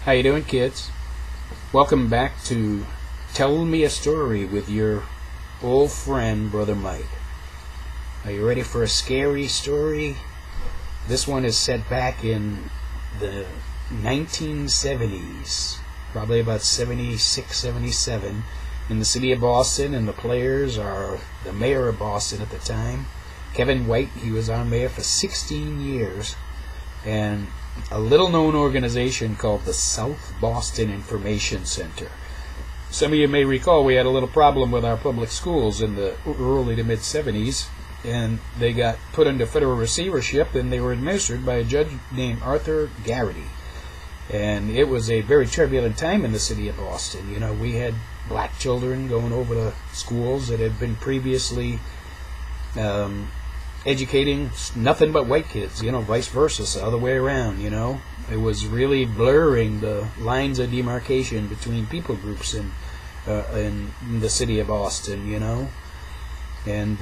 How you doing, kids? Welcome back to Tell Me a Story with your old friend, Brother Mike. Are you ready for a scary story? This one is set back in the 1970s, probably about 76, 77, in the city of Boston, and the players are the mayor of Boston at the time, Kevin White. He was our mayor for 16 years, and a little-known organization called the South Boston Information Center. Some of you may recall we had a little problem with our public schools in the early to mid-70s, and they got put under federal receivership, and they were administered by a judge named Arthur Garrity. And it was a very turbulent time in the city of Boston. You know, we had black children going over to schools that had been previously educating nothing but white kids, you know, vice versa, the other way around, you know. It was really blurring the lines of demarcation between people groups in the city of Boston, you know. And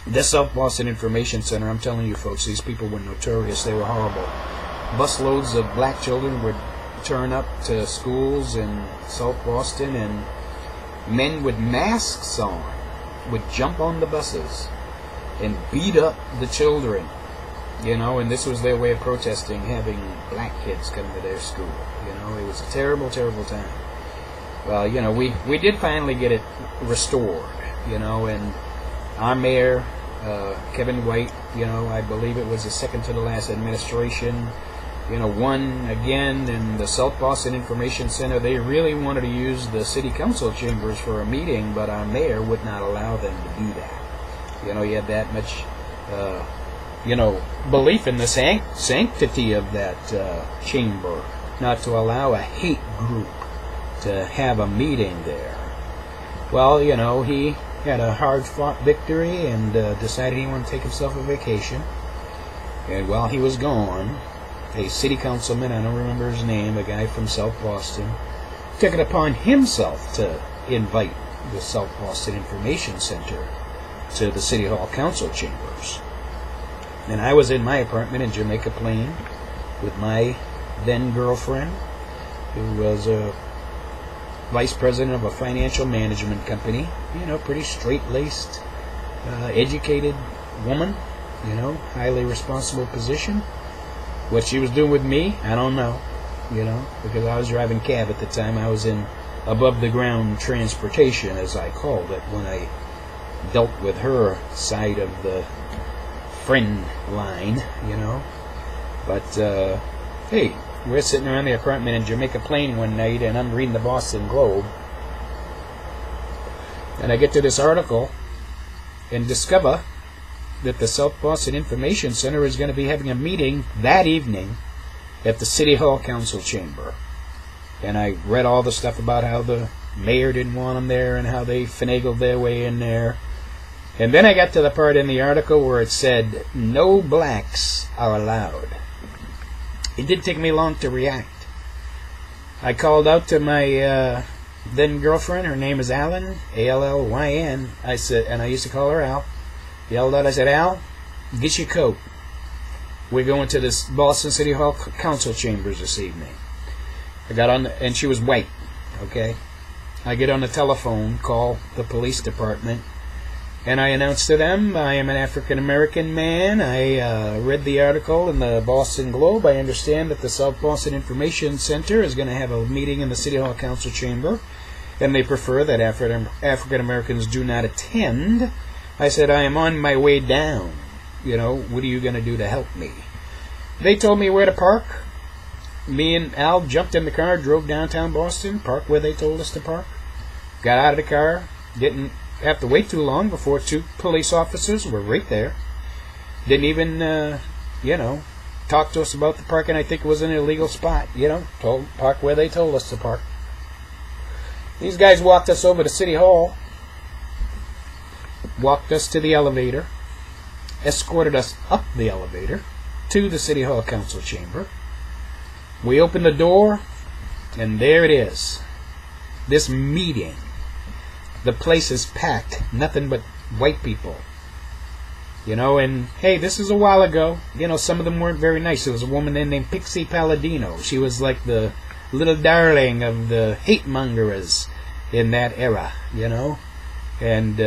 this South Boston Information Center, I'm telling you folks, these people were notorious. They were horrible. Busloads of black children would turn up to schools in South Boston, and men with masks on would jump on the buses and beat up the children, you know, and this was their way of protesting having black kids come to their school. You know, it was a terrible, terrible time. Well, you know, we did finally get it restored, you know, and our mayor, Kevin White, you know, I believe it was the second to the last administration, you know, won again in the South Boston Information Center. They really wanted to use the city council chambers for a meeting, but our mayor would not allow them to do that. You know, he had that much, you know, belief in the sanctity of that chamber, not to allow a hate group to have a meeting there. Well, you know, he had a hard-fought victory and decided he wanted to take himself a vacation. And while he was gone, a city councilman, I don't remember his name, a guy from South Boston, took it upon himself to invite the South Boston Information Center to the City Hall Council chambers. And I was in my apartment in Jamaica Plain with my then girlfriend, who was a vice president of a financial management company, you know, pretty straight-laced, educated woman, you know, highly responsible position. What she was doing with me, I don't know, you know, because I was driving cab at the time. I was in above-the-ground transportation, as I called it, when I dealt with her side of the friend line, you know. But hey, we're sitting around the apartment in Jamaica Plain one night, and I'm reading the Boston Globe, and I get to this article and discover that the South Boston Information Center is going to be having a meeting that evening at the City Hall Council chamber. And I read all the stuff about how the mayor didn't want them there and how they finagled their way in there. And then I got to the part in the article where it said, no blacks are allowed. It didn't take me long to react. I called out to my then girlfriend. Her name is Allyn, A-L-L-Y-N. I said, and I used to call her Al. Yelled out, I said, Al, get your coat. We're going to this Boston City Hall Council chambers this evening. I got on, and she was white, okay? I get on the telephone, call the police department, and I announced to them, I am an African-American man. I read the article in the Boston Globe. I understand that the South Boston Information Center is going to have a meeting in the City Hall Council chamber, and they prefer that African-Americans do not attend. I said, I am on my way down. You know, what are you going to do to help me? They told me where to park. Me and Al jumped in the car, drove downtown Boston, parked where they told us to park. Got out of the car, didn't have to wait too long before two police officers were right there. Didn't even, you know, talk to us about the parking. I think it was an illegal spot, you know. Park where they told us to park. These guys walked us over to City Hall, walked us to the elevator, escorted us up the elevator to the City Hall Council chamber. We opened the door, and there it is. This meeting. The place is packed. Nothing but white people. You know, and hey, this is a while ago. You know, some of them weren't very nice. There was a woman named Pixie Palladino. She was like the little darling of the hate mongers in that era, you know. And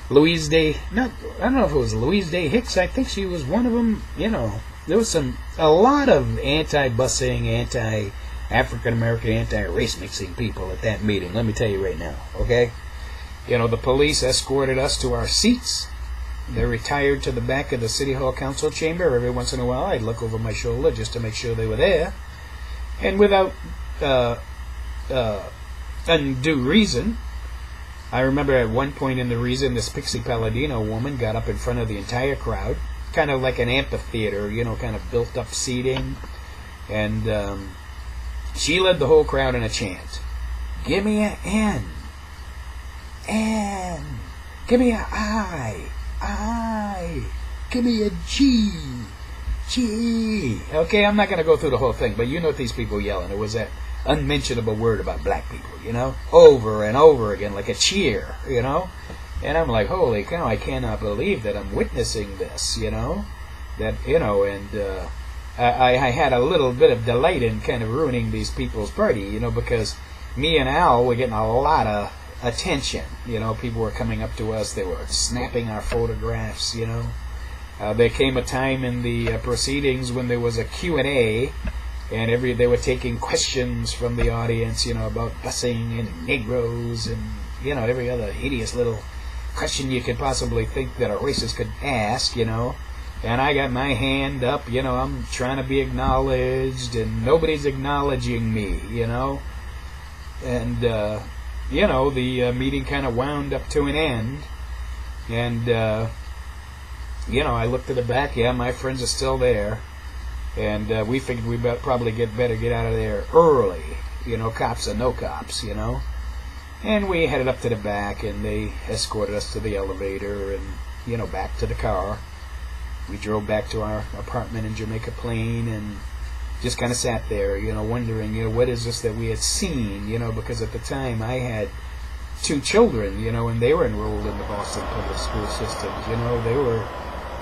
Louise Day, I don't know if it was Louise Day Hicks. I think she was one of them. You know, there was a lot of anti-busing, anti-African American, anti-race mixing people at that meeting. Let me tell you right now, okay? You know, the police escorted us to our seats. They retired to the back of the City Hall Council chamber. Every once in a while, I'd look over my shoulder just to make sure they were there. And without undue reason, I remember at one point in the reason, this Pixie Palladino woman got up in front of the entire crowd, kind of like an amphitheater, you know, kind of built up seating. And she led the whole crowd in a chant. Give me an N. N. Give me an I. Give me a G. G. Okay, I'm not going to go through the whole thing, but you know what these people yelling. It was that unmentionable word about black people, you know, over and over again, like a cheer, you know. And I'm like, holy cow, I cannot believe that I'm witnessing this, you know. That, you know, and I had a little bit of delight in kind of ruining these people's party, you know, because me and Al were getting a lot of attention. You know, people were coming up to us. They were snapping our photographs, you know. There came a time in the proceedings when there was a Q&A, and they were taking questions from the audience, you know, about busing and Negroes and, you know, every other hideous little question you could possibly think that a racist could ask, you know. And I got my hand up, you know, I'm trying to be acknowledged, and nobody's acknowledging me, you know. And, you know, the meeting kind of wound up to an end. And, you know, I looked at the back. Yeah, my friends are still there. And we figured we'd probably better get out of there early. You know, cops or no cops, you know. And we headed up to the back, and they escorted us to the elevator and, you know, back to the car. We drove back to our apartment in Jamaica Plain and just kind of sat there, you know, wondering, you know, what is this that we had seen, you know, because at the time I had 2 children, you know, and they were enrolled in the Boston public school systems, you know, they were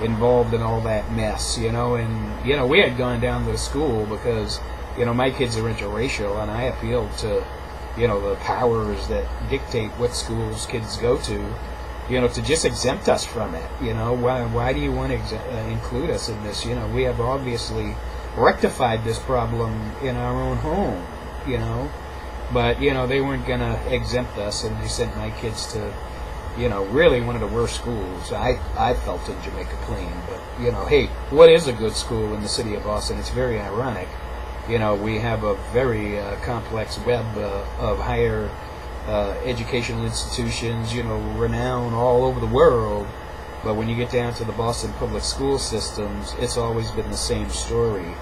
involved in all that mess, you know, and, you know, we had gone down to the school because, you know, my kids are interracial, and I appealed to, you know, the powers that dictate what schools kids go to, you know, to just exempt us from it, you know. Why do you want to include us in this? You know, we have obviously rectified this problem in our own home, you know, but, you know, they weren't going to exempt us, and they sent my kids to, you know, really one of the worst schools I felt in Jamaica Plain. But, you know, hey, what is a good school in the city of Boston? It's very ironic. You know, we have a very complex web of higher educational institutions, you know, renowned all over the world. But when you get down to the Boston public school systems, it's always been the same story.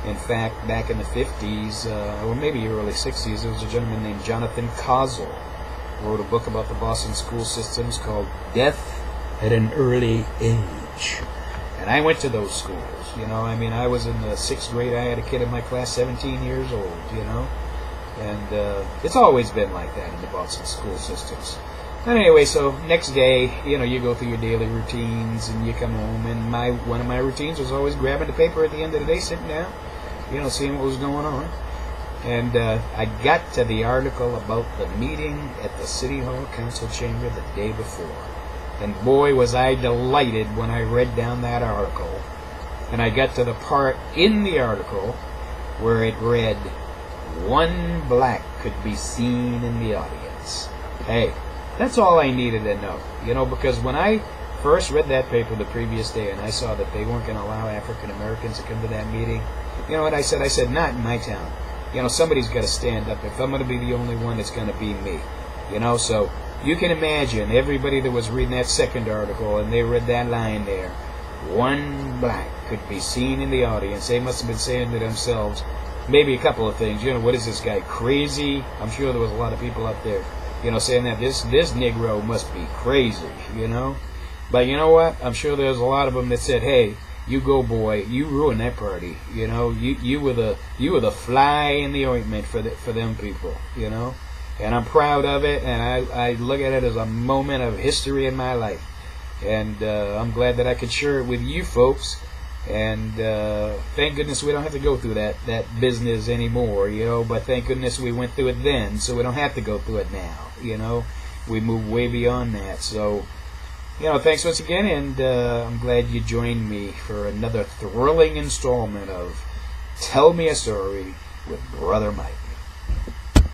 In fact, back in the 50s, or maybe early 60s, there was a gentleman named Jonathan Counsel who wrote a book about the Boston school systems called Death at an Early Age. And I went to those schools, you know. I mean, I was in the 6th grade. I had a kid in my class 17 years old, you know. And it's always been like that in the Boston school systems. But anyway, so next day, you know, you go through your daily routines and you come home, and one of my routines was always grabbing the paper at the end of the day, sitting down, you know, seeing what was going on. And I got to the article about the meeting at the City Hall Council chamber the day before. And boy, was I delighted when I read down that article. And I got to the part in the article where it read, "One black could be seen in the audience." Hey, that's all I needed to know, you know, because when I first read that paper the previous day and I saw that they weren't going to allow African Americans to come to that meeting, you know what I said? I said, not in my town. You know, somebody's got to stand up. If I'm going to be the only one, it's going to be me. You know, so you can imagine everybody that was reading that second article and they read that line there, "One black could be seen in the audience." They must have been saying to themselves maybe a couple of things. You know, what is this guy, crazy? I'm sure there was a lot of people up there, you know, saying that this Negro must be crazy, you know. But you know what? I'm sure there's a lot of them that said, "Hey, you go, boy. You ruined that party. You know, you were the fly in the ointment for them people. You know." And I'm proud of it, and I look at it as a moment of history in my life. And I'm glad that I could share it with you folks. And thank goodness we don't have to go through that business anymore, but thank goodness we went through it then, so we don't have to go through it now. We move way beyond that. So, thanks once again, and I'm glad you joined me for another thrilling installment of Tell Me a Story with Brother Mike.